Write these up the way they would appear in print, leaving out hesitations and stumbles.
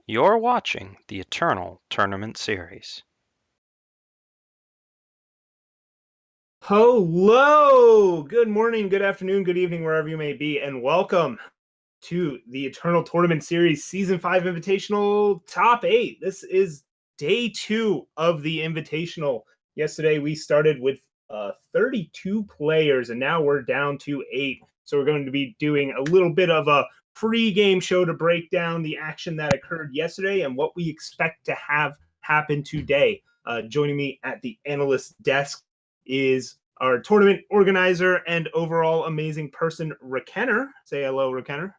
You're watching the Eternal Tournament Series. Hello! Good morning, good afternoon, good evening, wherever you may be, and welcome to the Eternal Tournament Series Season 5 Invitational Top 8. This is day 2 of the Invitational. Yesterday we started with 32 players, and now we're down to 8. So we're going to be doing a little bit of a pre-game show to break down the action that occurred yesterday and what we expect to have happen today. Joining me at the analyst desk is our tournament organizer and overall amazing person, rekenner. Say hello, rekenner.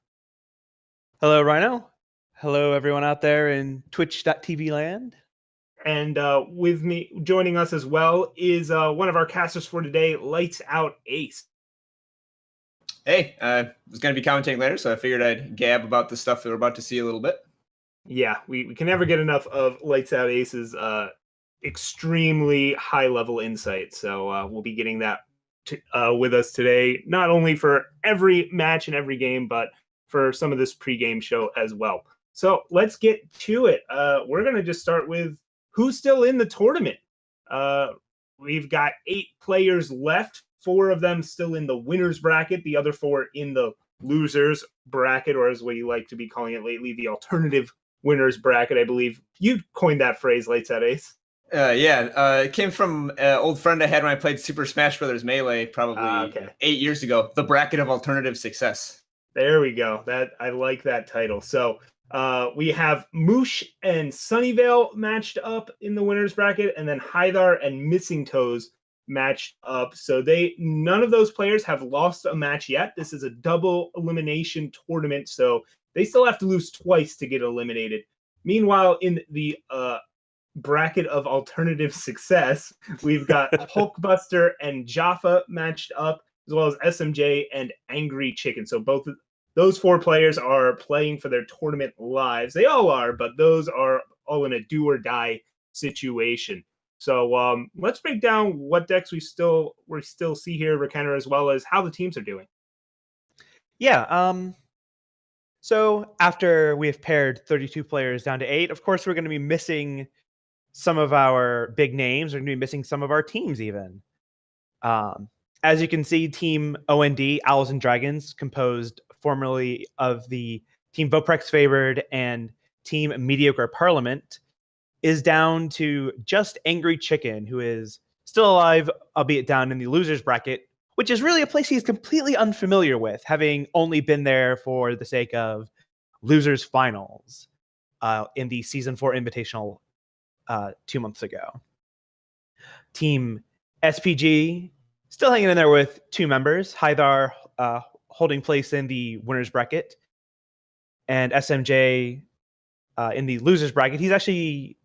Hello, Rhino. Hello, everyone out there in Twitch.tv land. And with me, joining us as well, is one of our casters for today, LightsOutAce. Hey, I was going to be commentating later, so I figured I'd gab about the stuff that we're about to see a little bit. Yeah, we can never get enough of LightsOutAce's extremely high-level insight. So we'll be getting that with us today, not only for every match and every game, but for some of this pregame show as well. So let's get to it. We're going to just start with who's still in the tournament. We've got 8 players left, 4 of them still in the winner's bracket, the other 4 in the loser's bracket, or as we like to be calling it lately, the alternative winner's bracket. I believe you coined that phrase, LightsOutAce. It came from an old friend I had when I played Super Smash Bros. Melee probably 8 years ago. The bracket of alternative success. There we go. That I like that title. So we have Moosh and Sunnyvale matched up in the winners bracket, and then Hythar and Missing Toes matched up. So none of those players have lost a match yet. This is a double elimination tournament, so they still have to lose twice to get eliminated. Meanwhile, in the bracket of alternative success, we've got Hulkbuster and Jaffa matched up, as well as SMJ and Angry Chicken. So both of those 4 players are playing for their tournament lives. They all are, but those are all in a do or die situation. So let's break down what decks we still see here, rekenner, as well as how the teams are doing. Yeah. So after we have paired 32 players down to 8, of course, we're going to be missing some of our big names. We're going to be missing some of our teams even. As you can see, Team OND, Owls and Dragons, composed formerly of the Team Voprex Favored and Team Mediocre Parliament, is down to just Angry Chicken, who is still alive, albeit down in the loser's bracket, which is really a place he's completely unfamiliar with, having only been there for the sake of losers finals in the Season 4 Invitational 2 months ago. Team SPG still hanging in there with 2 members, Hythar holding place in the winner's bracket, and SMJ in the loser's bracket. He's actually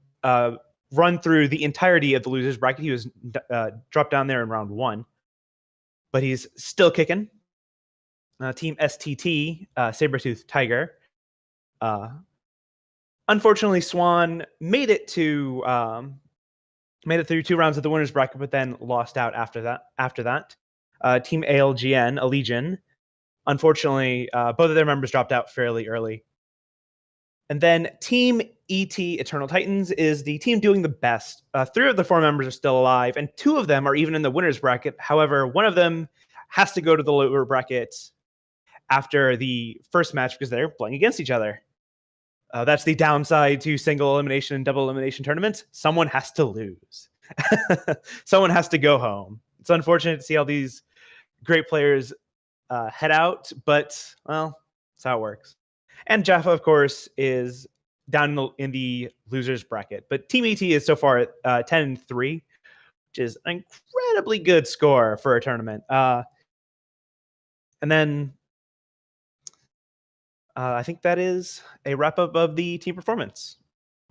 run through the entirety of the loser's bracket. He was dropped down there in round 1, but he's still kicking. Team STT, Sabertooth Tiger. Unfortunately, Swan made it through 2 rounds of the winners bracket, but then lost out after that. Team ALGN, a Legion. Unfortunately, both of their members dropped out fairly early. And then Team ET Eternal Titans is the team doing the best. 3 of the 4 members are still alive, and 2 of them are even in the winners bracket. However, one of them has to go to the lower bracket after the first match because they're playing against each other. That's the downside to single elimination and double elimination tournaments. Someone has to lose. Someone has to go home. It's unfortunate to see all these great players head out, but, well, that's how it works. And Jaffa, of course, is down in the losers bracket. But Team ET is so far at 10-3, which is an incredibly good score for a tournament. And then I think that is a wrap-up of the team performance.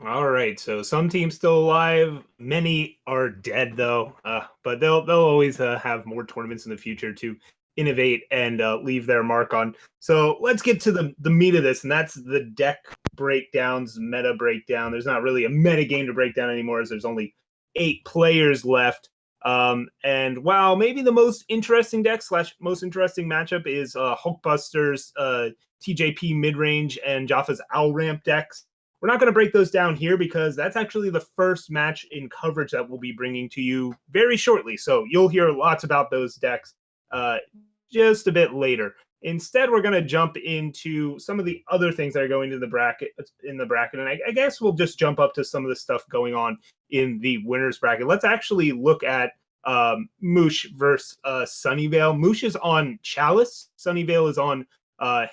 All right, so some teams still alive, many are dead though, but they'll always have more tournaments in the future to innovate and leave their mark on. So let's get to the meat of this, and that's the deck breakdowns, meta breakdown. There's not really a meta game to break down anymore, as there's only 8 players left. And while maybe the most interesting deck / most interesting matchup is Hulkbuster's TJP mid-range and Jaffa's Owl Ramp decks, we're not going to break those down here because that's actually the first match in coverage that we'll be bringing to you very shortly. So you'll hear lots about those decks just a bit later. Instead, we're going to jump into some of the other things that are going into the bracket and I guess we'll just jump up to some of the stuff going on in the winners bracket. Let's actually look at Moosh versus Sunnyvale. Moosh is on Chalice. Sunnyvale is on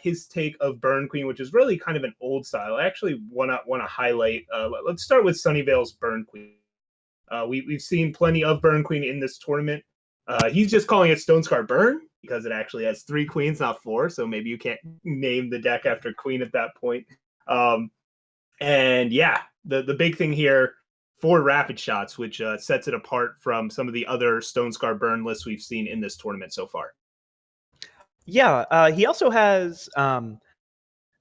his take of Burn Queen, which is really kind of an old style. I actually want to highlight. Let's start with Sunnyvale's Burn Queen. We've seen plenty of Burn Queen in this tournament. He's just calling it Stone Scar Burn because it actually has 3 queens, not 4. So maybe you can't name the deck after queen at that point. And yeah, the big thing here, 4 rapid shots, which sets it apart from some of the other Stone Scar Burn lists we've seen in this tournament so far. Yeah, he also has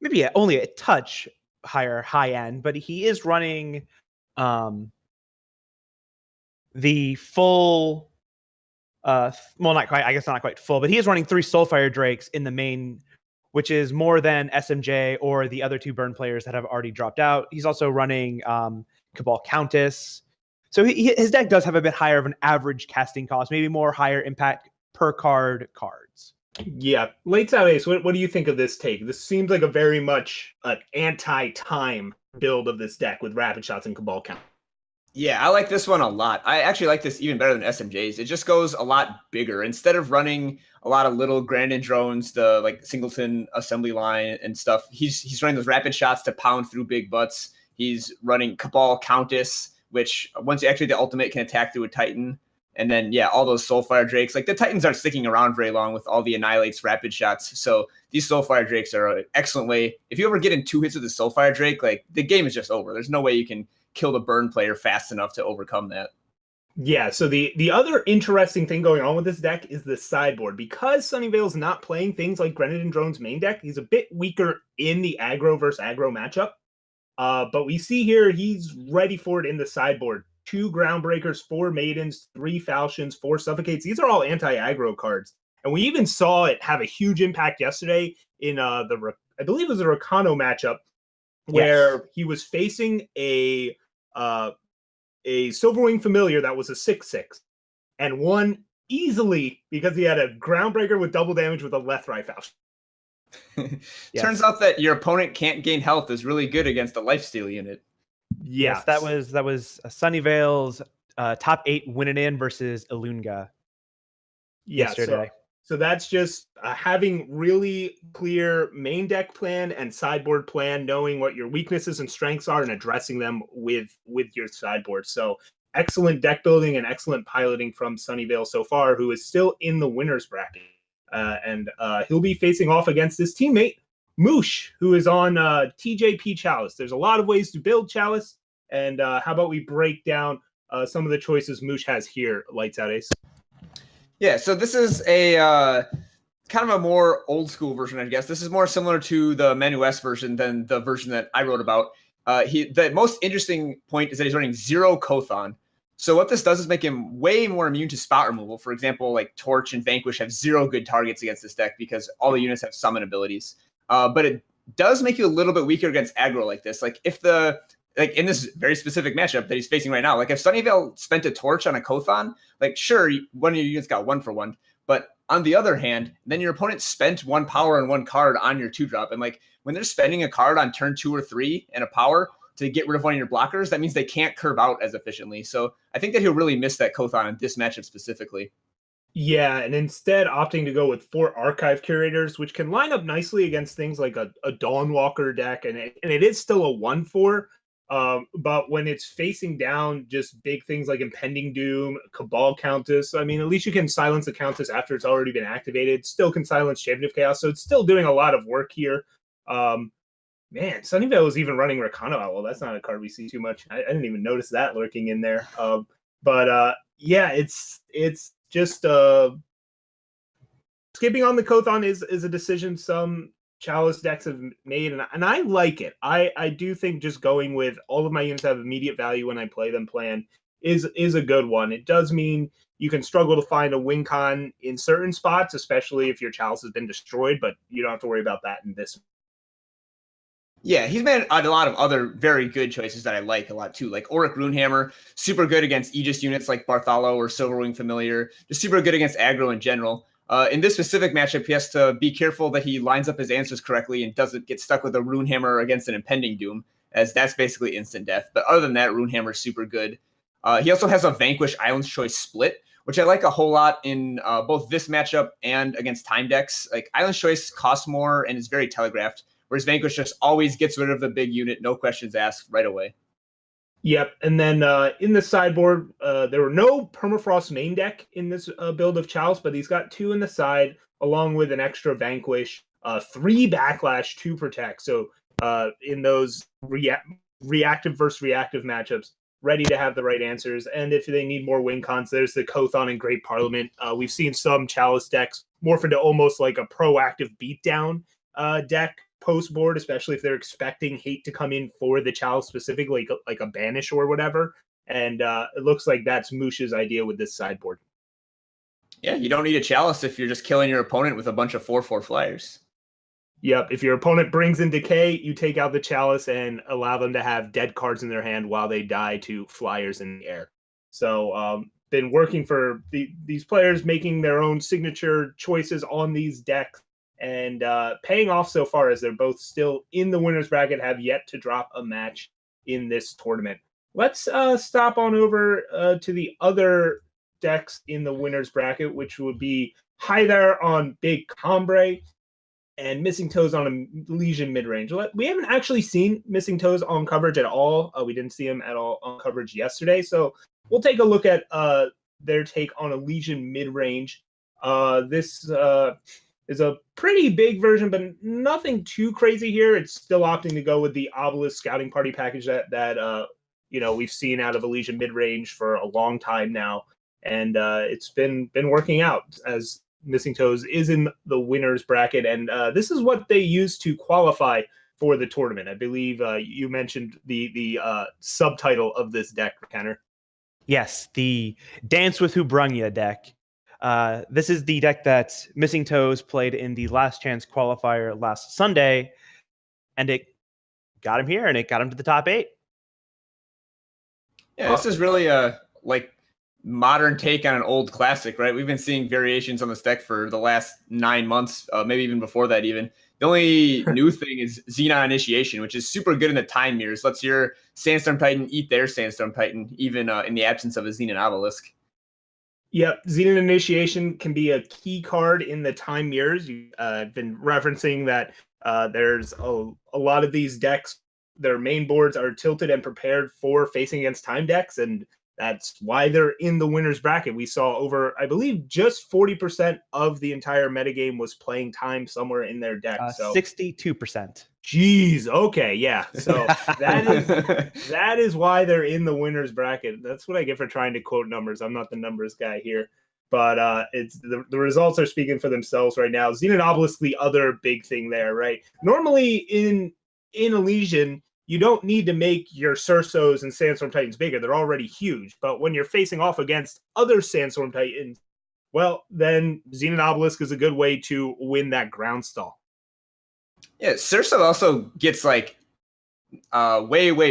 maybe only a touch higher high end, but he is running the full well, not quite, I guess not quite full, but he is running 3 Soulfire Drakes in the main, which is more than SMJ or the other 2 Burn players that have already dropped out. He's also running Cabal Countess. So his deck does have a bit higher of an average casting cost, maybe more higher impact per card cards. Yeah. LightsOutAce, what do you think of this take? This seems like a very much an anti-time build of this deck with rapid shots and Cabal Countess. Yeah, I like this one a lot. I actually like this even better than SMJ's. It just goes a lot bigger. Instead of running a lot of little Grandin drones, the like singleton assembly line and stuff, he's running those rapid shots to pound through big butts. He's running Cabal Countess, which once you activate the ultimate can attack through a Titan. And then, yeah, all those Soulfire Drakes. Like, the Titans aren't sticking around very long with all the Annihilates rapid shots. So these Soulfire Drakes are an excellent way. If you ever get in 2 hits with the Soulfire Drake, like, the game is just over. There's no way you can kill the Burn player fast enough to overcome that. Yeah, so the other interesting thing going on with this deck is the sideboard. Because Sunnyvale's not playing things like Grenadin Drone's main deck, he's a bit weaker in the aggro versus aggro matchup. But we see here he's ready for it in the sideboard. 2 Groundbreakers, 4 Maidens, 3 Falchions, 4 Suffocates. These are all anti-aggro cards. And we even saw it have a huge impact yesterday in I believe it was a Rakano matchup, where he was facing a Silverwing Familiar that was a 6/6 and won easily because he had a Groundbreaker with double damage with a Lethrai Falchion. Turns out that your opponent can't gain health is really good against the lifesteal unit. Yes, that was Sunnyvale's top 8 winning in versus Ilunga yesterday. So that's just having really clear main deck plan and sideboard plan, knowing what your weaknesses and strengths are and addressing them with your sideboard. So excellent deck building and excellent piloting from Sunnyvale so far, who is still in the winner's bracket. And he'll be facing off against his teammate, Moosh, who is on TJP Chalice. There's a lot of ways to build Chalice. And how about we break down some of the choices Moosh has here, LightsOutAce? Yeah, so this is a kind of a more old school version, I guess. This is more similar to the Manu S version than the version that I wrote about. The most interesting point is that he's running 0 Kothon. So what this does is make him way more immune to spot removal. For example, like Torch and Vanquish have 0 good targets against this deck because all the units have summon abilities. But it does make you a little bit weaker against aggro like this. Like in this very specific matchup that he's facing right now, like if Sunnyvale spent a Torch on a Kothon, like sure, one of your units got 1 for 1. But on the other hand, then your opponent spent 1 power and 1 card on your 2-drop. And like when they're spending a card on turn 2 or 3 and a power to get rid of one of your blockers, that means they can't curve out as efficiently. So I think that he'll really miss that Kothon in this matchup specifically. Yeah, and instead opting to go with 4 Archive Curators, which can line up nicely against things like a Dawnwalker deck, and it is still a 1/4. But when it's facing down just big things like Impending Doom, Cabal Countess, I mean, at least you can silence the Countess after it's already been activated. Still can silence Champion of Chaos, so it's still doing a lot of work here. Man, Sunnyvale is even running Rakano Owl. That's not a card we see too much. I didn't even notice that lurking in there. Yeah, it's just skipping on the Kothon is a decision some Chalice decks have made, and I like it. I do think just going with all of my units have immediate value when I play them plan is a good one. It does mean you can struggle to find a win con in certain spots, especially if your Chalice has been destroyed, but you don't have to worry about that in this. Yeah, he's made a lot of other very good choices that I like a lot too, like Auric Runehammer, super good against Aegis units like Bartholo or Silverwing Familiar, just super good against aggro in general. In this specific matchup, he has to be careful that he lines up his answers correctly and doesn't get stuck with a Runehammer against an Impending Doom, as that's basically instant death. But other than that, Runehammer is super good. He also has a Vanquish Island's Choice split, which I like a whole lot in both this matchup and against time decks. Like Island's Choice costs more and is very telegraphed, whereas Vanquish just always gets rid of the big unit, no questions asked, right away. Yep, and then in the sideboard, there were no Permafrost main deck in this build of Chalice, but he's got 2 in the side, along with an extra Vanquish, 3 Backlash, 2 Protect. So in those reactive versus reactive matchups, ready to have the right answers. And if they need more win cons, there's the Kothon and Great Parliament. We've seen some Chalice decks morph into almost like a proactive beatdown deck post board, especially if they're expecting hate to come in for the Chalice specifically, like a banish or whatever. And it looks like that's Moosh's idea with this sideboard. Yeah, you don't need a Chalice if you're just killing your opponent with a bunch of 4/4 flyers. Yep, if your opponent brings in Decay, you take out the Chalice and allow them to have dead cards in their hand while they die to flyers in the air. So been working for these players, making their own signature choices on these decks, and paying off so far, as they're both still in the winner's bracket, have yet to drop a match in this tournament. Let's stop on over to the other decks in the winner's bracket, which would be Hi There on Big Combre and Missing Toes on a Legion mid-range. We haven't actually seen Missing Toes on coverage at all. We didn't see him at all on coverage yesterday, so we'll take a look at their take on a Legion mid-range. This is a pretty big version, but nothing too crazy here. It's still opting to go with the Obelisk Scouting Party package that we've seen out of Elysian mid-range for a long time now, and it's been working out, as Missing Toes is in the winner's bracket, and this is what they use to qualify for the tournament. I believe you mentioned the subtitle of this deck, Kenner. Yes, the Dance with Who Brung Ya deck. This is the deck that Missing Toes played in the Last Chance qualifier last Sunday, and it got him here, and it got him to the top 8. Yeah, this is really a modern take on an old classic, right? We've been seeing variations on this deck for the last 9 months, maybe even before that even. The only new thing is Xenon Initiation, which is super good in the time mirrors. Lets your Sandstorm Titan eat their Sandstorm Titan, even in the absence of a Xenon Obelisk. Yep, Xenon Initiation can be a key card in the time mirrors. I've been referencing that there's a lot of these decks, their main boards are tilted and prepared for facing against time decks, and that's why they're in the winner's bracket. We saw over, I believe, just 40% of the entire metagame was playing time somewhere in their deck. So 62%. Geez, okay, yeah. So that is why they're in the winner's bracket. That's what I get for trying to quote numbers. I'm not the numbers guy here. But it's the results are speaking for themselves right now. Xenon Obelisk, the other big thing there, right? Normally in Elysian, you don't need to make your Cersos and Sandstorm Titans bigger. They're already huge. But when you're facing off against other Sandstorm Titans, well, then Xenon Obelisk is a good way to win that ground stall. Yeah, Cerso also gets way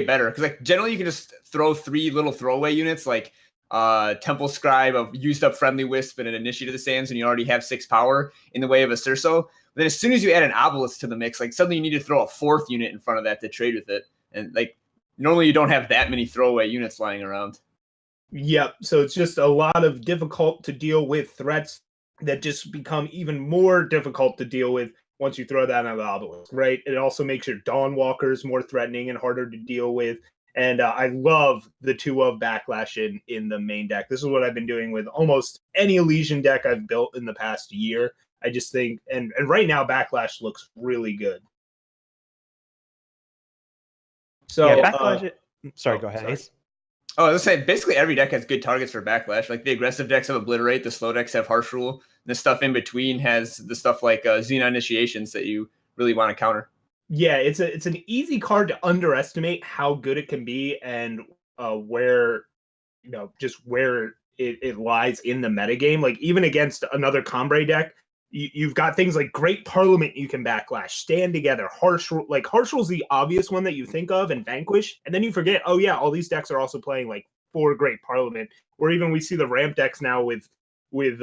better, because generally you can just throw 3 little throwaway units like Temple Scribe, of used up Friendly Wisp, and an Initiate of the Sands, and you already have 6 power in the way of a Cerso. But then as soon as you add an Obelisk to the mix, suddenly you need to throw a 4th unit in front of that to trade with it. And normally you don't have that many throwaway units lying around. Yep. So it's just a lot of difficult to deal with threats that just become even more difficult to deal with once you throw that on the Obelisk, right? It also makes your Dawnwalkers more threatening and harder to deal with. And I love the 2 of Backlash in the main deck. This is what I've been doing with almost any Elysian deck I've built in the past year. I just think, and right now Backlash looks really good. So yeah, Backlash. Sorry, go ahead, Ace. Oh, I was going to say, basically every deck has good targets for Backlash. The aggressive decks have Obliterate, the slow decks have Harsh Rule, and the stuff in between has the stuff like Xenon Initiations that you really want to counter. Yeah, it's an easy card to underestimate how good it can be, and where it lies in the metagame. Even against another Combre deck, You've got things like Great Parliament you can backlash, Stand Together, Harsh Rule is the obvious one that you think of, and Vanquish, and then you forget, oh yeah, all these decks are also playing like 4 Great Parliament, or even we see the ramp decks now with 8 of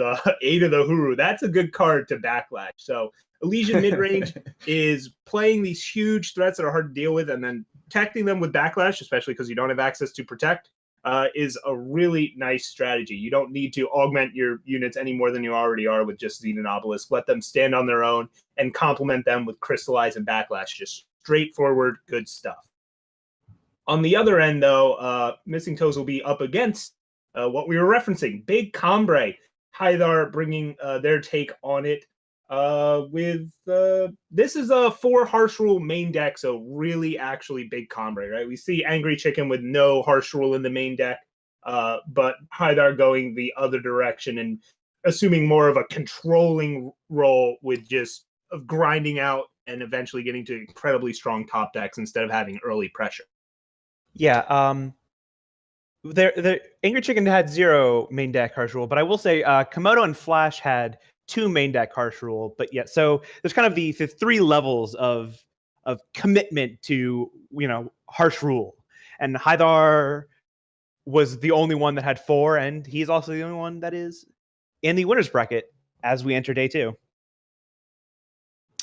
the Huru. That's a good card to backlash. So Elysian midrange is playing these huge threats that are hard to deal with, and then protecting them with backlash, especially because you don't have access to protect, is a really nice strategy. You don't need to augment your units any more than you already are with just Xenon Obelisk. Let them stand on their own and complement them with Crystallize and Backlash. Just straightforward, good stuff. On the other end, though, Missing Toes will be up against what we were referencing, Big Cambrai. Hythar bringing their take on it this is a 4 Harsh Rule main deck, so really actually big Cambrai, right? We see Angry Chicken with no Harsh Rule in the main deck, but Hythar going the other direction and assuming more of a controlling role with just grinding out and eventually getting to incredibly strong top decks instead of having early pressure. Yeah, the Angry Chicken had 0 main deck Harsh Rule, but I will say Komodo and Flash had 2 main deck Harsh Rule. But yeah, so there's kind of the 3 levels of commitment to Harsh Rule, and Hythar was the only one that had 4, and he's also the only one that is in the winners bracket as we enter day 2.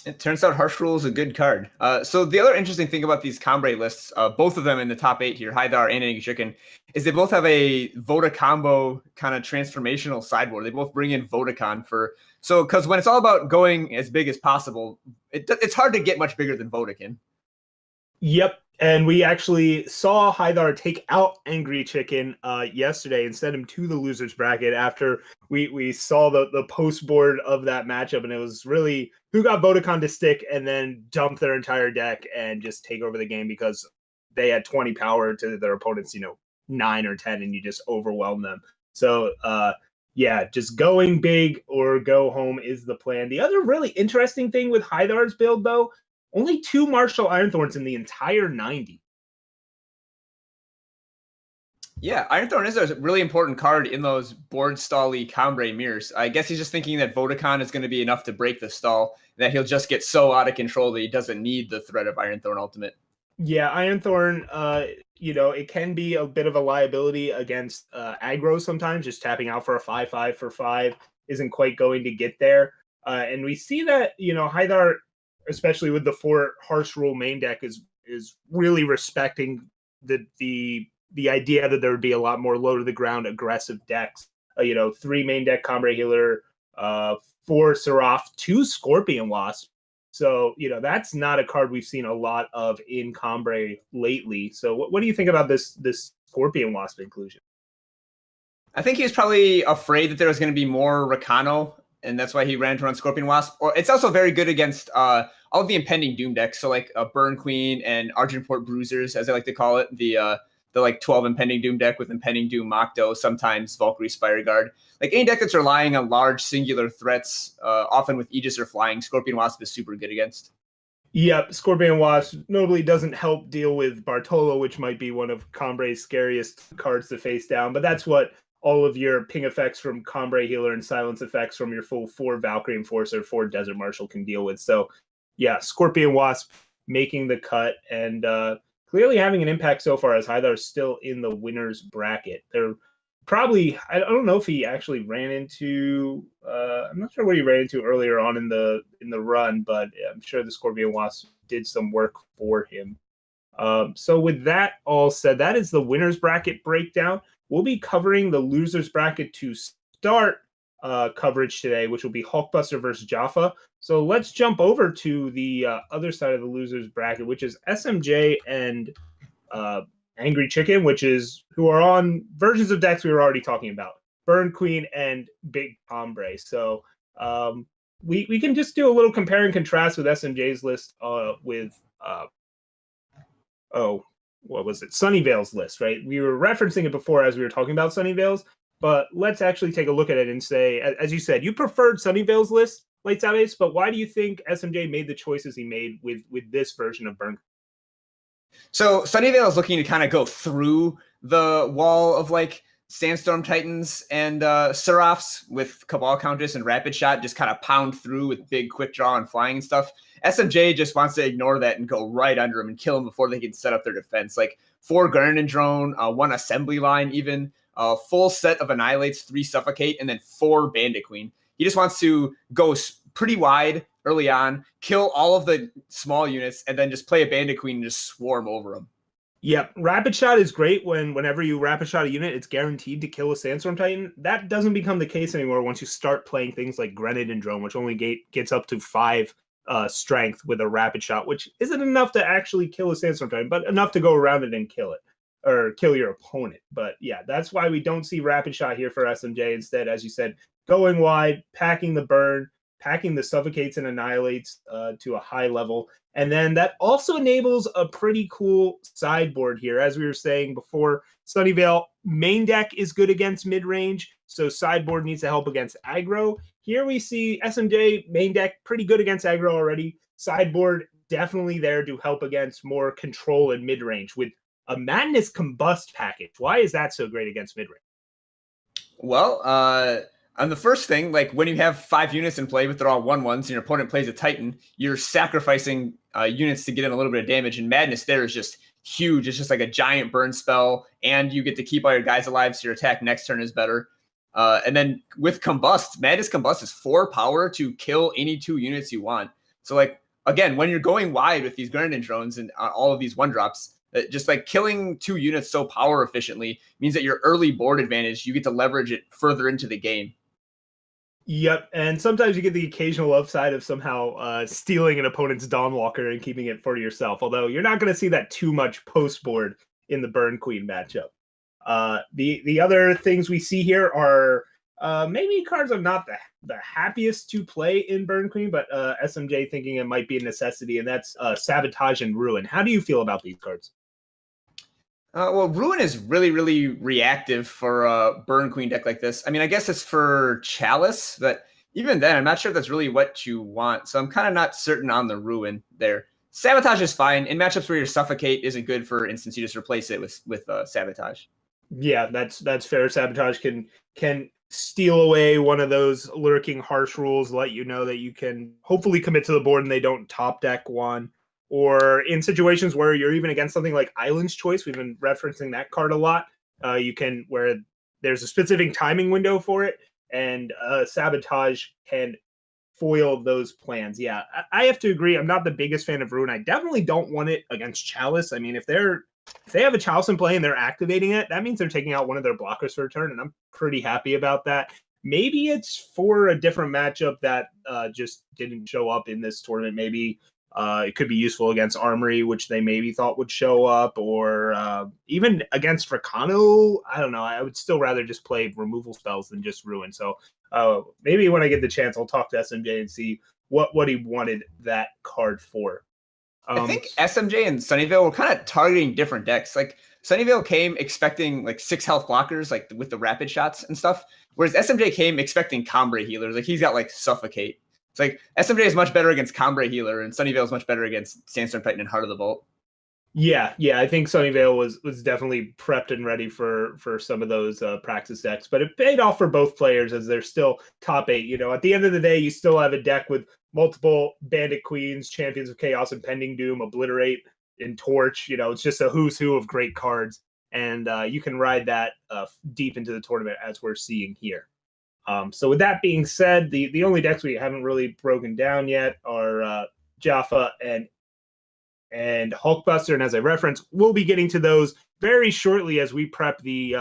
It turns out Harsh Rule is a good card. So the other interesting thing about these Cambrai lists, both of them in the top 8 here, Hythar and Angry Chicken, is they both have a Voda combo kind of transformational sideboard. They both bring in Vodacon because when it's all about going as big as possible, it's hard to get much bigger than Vodacon. Yep. And we actually saw Hythar take out Angry Chicken yesterday and send him to the losers bracket after we saw the post board of that matchup. And it was really who got Vodacon to stick and then dump their entire deck and just take over the game because they had 20 power to their opponents, 9 or 10, and you just overwhelm them. So, yeah, just going big or go home is the plan. The other really interesting thing with Hythar's build, though, only 2 Martial Ironthorns in the entire 90. Yeah, Ironthorn is a really important card in those board stall-y Cambrai mirrors. I guess he's just thinking that Vodacon is going to be enough to break the stall, that he'll just get so out of control that he doesn't need the threat of Ironthorn Ultimate. Yeah, Ironthorn, it can be a bit of a liability against aggro sometimes. Just tapping out for a 5/5 for 5 isn't quite going to get there. And we see that, Hythar, especially with the 4 Harsh Rule main deck, is really respecting the idea that there would be a lot more low to the ground aggressive decks. 3 main deck Cambrai Healer, 4 Seraph, 2 Scorpion Wasp. So, that's not a card we've seen a lot of in Cambrai lately. So what do you think about this Scorpion Wasp inclusion? I think he was probably afraid that there was going to be more Rakano, and that's why he ran to run Scorpion Wasp. Or it's also very good against all of the impending Doom decks. So like Burn Queen and Argenport Bruisers, as I like to call it, the 12 impending Doom deck with impending Doom Mokto, sometimes Valkyrie Spire Guard. Like any deck that's relying on large singular threats, often with Aegis or flying, Scorpion Wasp is super good against. Yep, Scorpion Wasp notably doesn't help deal with Bartolo, which might be one of Cambrai's scariest cards to face down, but that's what all of your ping effects from Cambrai Healer and silence effects from your full 4 Valkyrie Enforcer, 4 Desert Marshal can deal with. So yeah, Scorpion Wasp making the cut and clearly having an impact so far as Hythar is still in the winner's bracket. They're probably, I don't know if he actually ran into, I'm not sure what he ran into earlier on in the run, but I'm sure the Scorpion Wasp did some work for him. So with that all said, that is the winner's bracket breakdown. We'll be covering the loser's bracket to start coverage today, which will be Hulkbuster versus Jaffa. So let's jump over to the other side of the loser's bracket, which is SMJ and Angry Chicken, who are on versions of decks we were already talking about, Burn Queen and Big Cambrai. So we can just do a little compare and contrast with SMJ's list with what was it? Sunnyvale's list, right? We were referencing it before as we were talking about Sunnyvale's, but let's actually take a look at it and say, as you said, you preferred Sunnyvale's list, LightsOutAce, but why do you think SMJ made the choices he made with this version of Burn? So Sunnyvale is looking to kind of go through the wall of Sandstorm Titans and Seraphs with Cabal Countess and Rapid Shot just kind of pound through with big quick draw and flying and stuff. SMJ just wants to ignore that and go right under them and kill them before they can set up their defense. Like 4 Garden Drone, 1 Assembly Line even, a full set of Annihilates, 3 Suffocate, and then 4 Bandit Queen. He just wants to go pretty wide early on, kill all of the small units, and then just play a Bandit Queen and just swarm over them. Yep, Rapid Shot is great whenever you Rapid Shot a unit, it's guaranteed to kill a Sandstorm Titan. That doesn't become the case anymore once you start playing things like Grenadin Drone, which only gets up to 5 strength with a Rapid Shot, which isn't enough to actually kill a Sandstorm Titan, but enough to go around it and kill it, or kill your opponent. But yeah, that's why we don't see Rapid Shot here for SMJ. Instead, as you said, going wide, packing the burn, packing the Suffocates and Annihilates to a high level. And then that also enables a pretty cool sideboard here. As we were saying before, Sunnyvale main deck is good against mid-range, so sideboard needs to help against aggro. Here we see SMJ main deck pretty good against aggro already. Sideboard definitely there to help against more control and mid-range with a Madness Combust package. Why is that so great against mid-range? Well, on the first thing, like when you have 5 units in play, but they're all 1/1s, and your opponent plays a Titan, you're sacrificing units to get in a little bit of damage. And Madness there is just huge. It's just like a giant burn spell, and you get to keep all your guys alive, so your attack next turn is better. And then with Combust, Madness Combust is 4 power to kill any 2 units you want. So like, again, when you're going wide with these Grenadin Drones and all of these 1-drops, just like killing 2 units so power efficiently means that your early board advantage, you get to leverage it further into the game. Yep, and sometimes you get the occasional upside of somehow stealing an opponent's Dawnwalker and keeping it for yourself, although you're not going to see that too much post-board in the Burn Queen matchup. The other things we see here are maybe cards I'm not the happiest to play in Burn Queen, but SMJ thinking it might be a necessity, and that's Sabotage and Ruin. How do you feel about these cards? Well, Ruin is really, really reactive for a Burn Queen deck like this. I mean, I guess it's for Chalice, but even then, I'm not sure if that's really what you want. So I'm kind of not certain on the Ruin there. Sabotage is fine. In matchups where your Suffocate isn't good, for instance, you just replace it with Sabotage. Yeah, that's fair. Sabotage can steal away one of those lurking harsh rules, let you know that you can hopefully commit to the board and they don't top deck one. Or in situations where you're even against something like Island's Choice, we've been referencing that card a lot. You can, where there's a specific timing window for it, and Sabotage can foil those plans. Yeah, I have to agree. I'm not the biggest fan of Ruin. I definitely don't want it against Chalice. I mean, if they have a Chalice in play and they're activating it, that means they're taking out one of their blockers for a turn, and I'm pretty happy about that. Maybe it's for a different matchup that just didn't show up in this tournament. Maybe it could be useful against Armory, which they maybe thought would show up, or even against Ricano. I don't know. I would still rather just play removal spells than just Ruin. So maybe when I get the chance, I'll talk to SMJ and see what he wanted that card for. I think SMJ and Sunnyvale were kind of targeting different decks. Like Sunnyvale came expecting like 6 health blockers, like with the rapid shots and stuff, whereas SMJ came expecting Combre healers. Like he's got like Suffocate. It's like SMJ is much better against Combre healer, and Sunnyvale is much better against Sandstorm Titan and Heart of the Vault. Yeah, I think Sunnyvale was definitely prepped and ready for some of those practice decks, but it paid off for both players as they're still top 8. You know, at the end of the day, you still have a deck with multiple Bandit Queens, Champions of Chaos, and Pending Doom, Obliterate, and Torch. You know, it's just a who's who of great cards, and you can ride that deep into the tournament as we're seeing here. So with that being said, the only decks we haven't really broken down yet are Jaffa and Hulkbuster, and as I referenced, we'll be getting to those very shortly as we prep the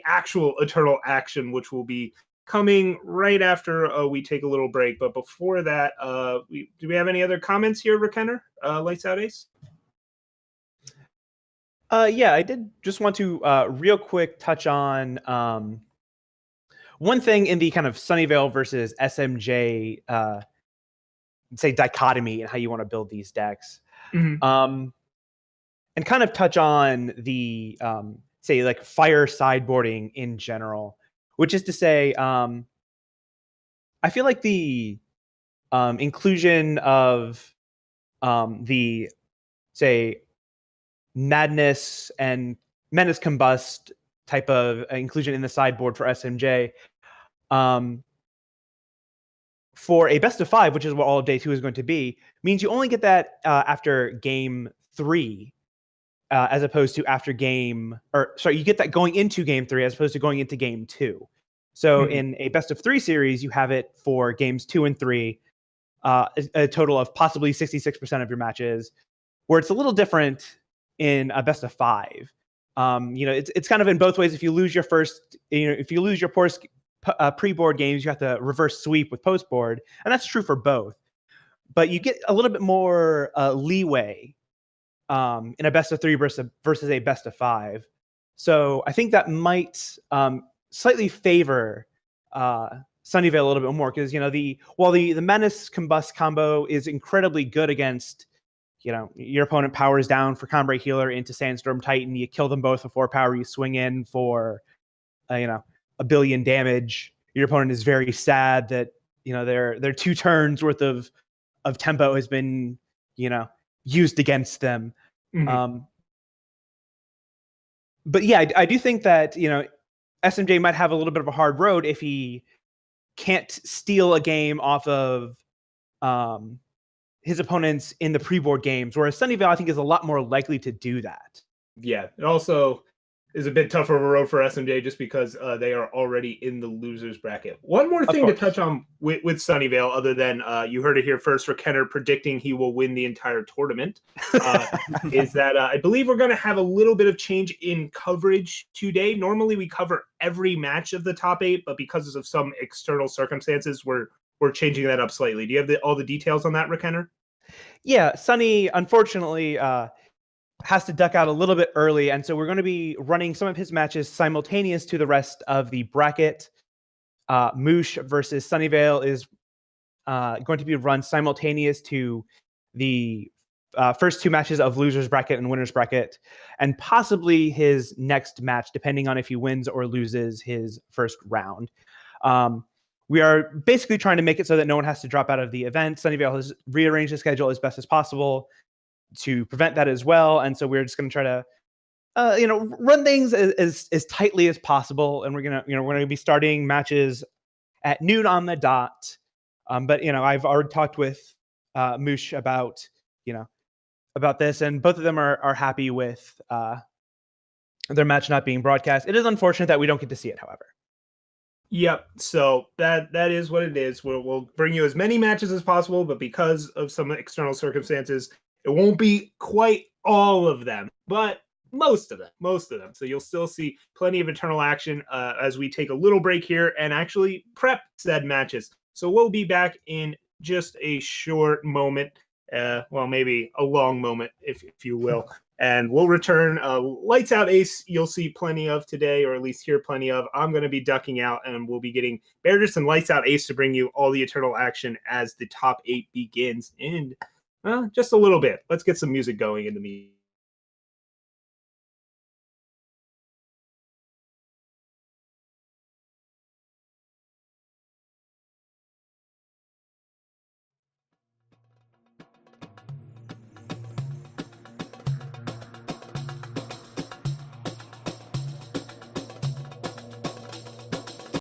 actual Eternal Action, which will be coming right after we take a little break. But before that, do we have any other comments here, rekenner? LightsOutAce? Yeah, I did just want to real quick touch on one thing in the kind of Sunnyvale versus SMJ, say, dichotomy and how you want to build these decks. Mm-hmm. And kind of touch on the, say, like fire sideboarding in general, which is to say, I feel like the inclusion of the, say, Madness and Menace Combust type of inclusion in the sideboard for SMJ. For a best of 5, which is what all of day 2 is going to be, means you only get that after game 3, as opposed to after you get that going into game 3 as opposed to going into game 2. So in a best of 3 series, you have it for games 2 and 3, a total of possibly 66% of your matches, where it's a little different in a best of 5. It's kind of in both ways. If you lose your pre-board games, you have to reverse sweep with post-board, and that's true for both. But you get a little bit more leeway in a best of 3 versus a best of 5. So I think that might slightly favor Sunnyvale a little bit more, because while the Menace Combust combo is incredibly good against, your opponent powers down for Combrei Healer into Sandstorm Titan, you kill them both with 4 power, you swing in for a billion damage. Your opponent is very sad that their 2 turns worth of tempo has been used against them. But yeah, I do think that SMJ might have a little bit of a hard road if he can't steal a game off of his opponents in the pre-board games, whereas Sunnyvale I think is a lot more likely to do that. Yeah, it also is a bit tougher of a road for SMJ just because they are already in the losers bracket. One more thing to touch on with Sunnyvale, other than you heard it here first, rekenner predicting he will win the entire tournament, is that I believe we're going to have a little bit of change in coverage today. Normally we cover every match of the top 8, but because of some external circumstances, we're changing that up slightly. Do you have all the details on that, rekenner? Yeah, Sunny, unfortunately, has to duck out a little bit early, and so we're going to be running some of his matches simultaneous to the rest of the bracket. Moosh versus Sunnyvale is going to be run simultaneous to the first 2 matches of losers bracket and winners bracket, and possibly his next match, depending on if he wins or loses his first round. We are basically trying to make it so that no one has to drop out of the event. Sunnyvale has rearranged the schedule as best as possible to prevent that as well, and so we're just going to try to run things as tightly as possible, and we're gonna be starting matches at noon on the dot. But I've already talked with Moosh about this, and both of them are happy with their match not being broadcast. It is unfortunate that we don't get to see it, however. Yep. So that is what it is. We'll bring you as many matches as possible, but because of some external circumstances, it won't be quite all of them, but most of them. So you'll still see plenty of eternal action as we take a little break here and actually prep said matches. So we'll be back in just a short moment. Well, maybe a long moment, if you will. And we'll return. Lights Out Ace, you'll see plenty of today, or at least hear plenty of. I'm going to be ducking out, and we'll be getting Beardus and Lights Out Ace to bring you all the eternal action as the top 8 begins in just a little bit. Let's get some music going in the meantime.